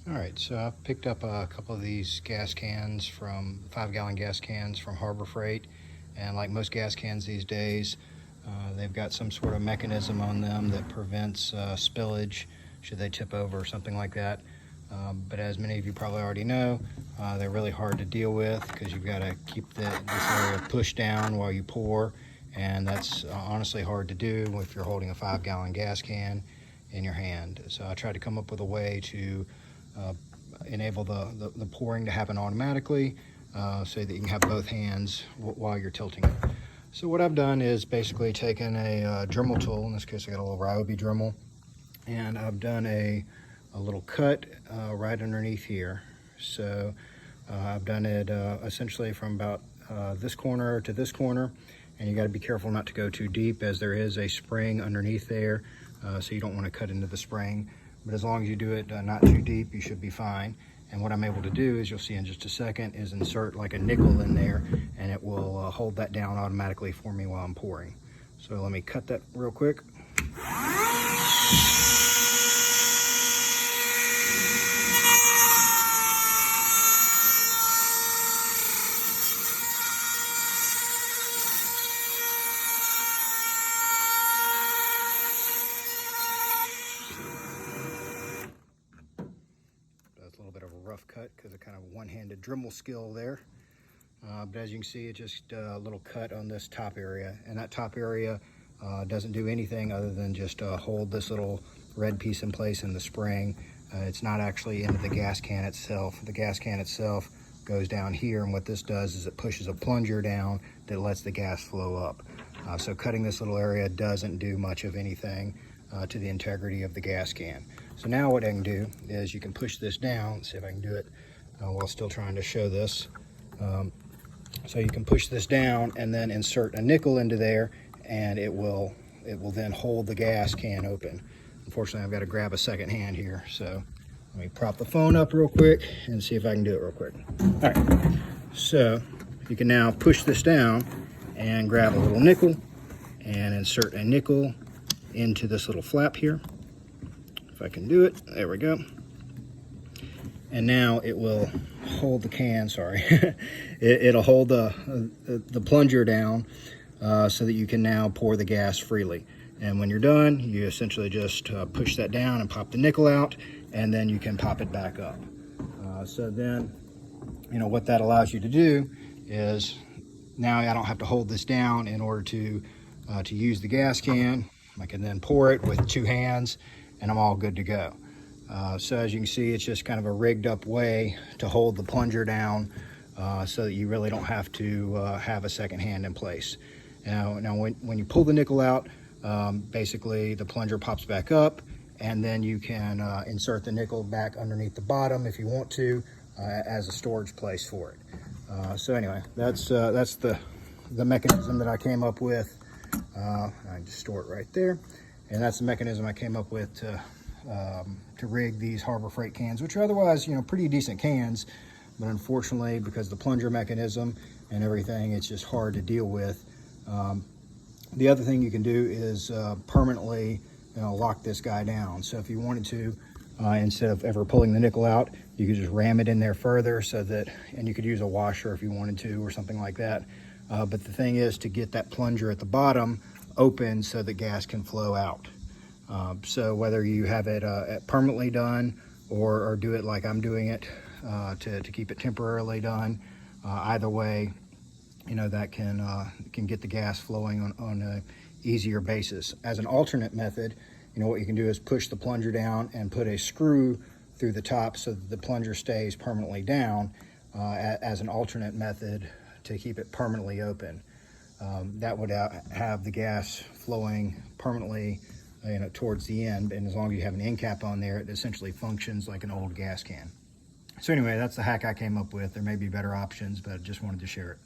All right, so I've picked up a couple of these gas cans from 5-gallon gas cans from Harbor Freight, and like most gas cans these days, they've got some sort of mechanism on them that prevents spillage should they tip over or something like that. But as many of you probably already know, they're really hard to deal with because you've got to keep this area pushed down while you pour, and that's honestly hard to do if you're holding a 5-gallon gas can in your hand. So I tried to come up with a way to enable the pouring to happen automatically so that you can have both hands while you're tilting it. So what I've done is basically taken a Dremel tool. In this case I got a little Ryobi Dremel, and I've done a little cut right underneath here. So I've done it essentially from about this corner to this corner, and you got to be careful not to go too deep as there is a spring underneath there, so you don't want to cut into the spring. But as long as you do it not too deep, you should be fine. And what I'm able to do, as you'll see in just a second, is insert like a nickel in there, and it will hold that down automatically for me while I'm pouring. So let me cut that real quick. That's a little bit of a rough cut because of kind of one-handed Dremel skill there. But as you can see, it's just a little cut on this top area, and that top area doesn't do anything other than just hold this little red piece in place in the spring. It's not actually into the gas can itself. The gas can itself goes down here, and what this does is it pushes a plunger down that lets the gas flow up. So cutting this little area doesn't do much of anything to the integrity of the gas can. So now what I can do is you can push this down. Let's see if I can do it while still trying to show this. So you can push this down and then insert a nickel into there, and it will then hold the gas can open. Unfortunately, I've got to grab a second hand here, so let me prop the phone up real quick and see if I can do it real quick. All right, so you can now push this down and grab a little nickel and insert a nickel into this little flap here. If I can do it, there we go. And now it will hold the can, sorry. It'll hold the plunger down so that you can now pour the gas freely. And when you're done, you essentially just push that down and pop the nickel out, and then you can pop it back up. So then, you know, what that allows you to do is now I don't have to hold this down in order to use the gas can. I can then pour it with 2 hands, and I'm all good to go. So as you can see, it's just kind of a rigged up way to hold the plunger down so that you really don't have to have a second hand in place. Now when you pull the nickel out, basically the plunger pops back up, and then you can insert the nickel back underneath the bottom if you want to as a storage place for it. So anyway, that's the mechanism that I came up with. I just store it right there, and that's the mechanism I came up with to rig these Harbor Freight cans, which are otherwise, you know, pretty decent cans, but unfortunately, because the plunger mechanism and everything, it's just hard to deal with. The other thing you can do is permanently, you know, lock this guy down. So if you wanted to, instead of ever pulling the nickel out, you could just ram it in there further, so that, and you could use a washer if you wanted to or something like that. But the thing is to get that plunger at the bottom open so that gas can flow out. So whether you have it permanently done or do it like I'm doing it to keep it temporarily done, either way, you know, that can get the gas flowing on a easier basis. As an alternate method, you know, what you can do is push the plunger down and put a screw through the top so that the plunger stays permanently down as an alternate method to keep it permanently open. That would have the gas flowing permanently, you know, towards the end, and as long as you have an end cap on there, it essentially functions like an old gas can. So anyway, that's the hack I came up with. There may be better options, but I just wanted to share it.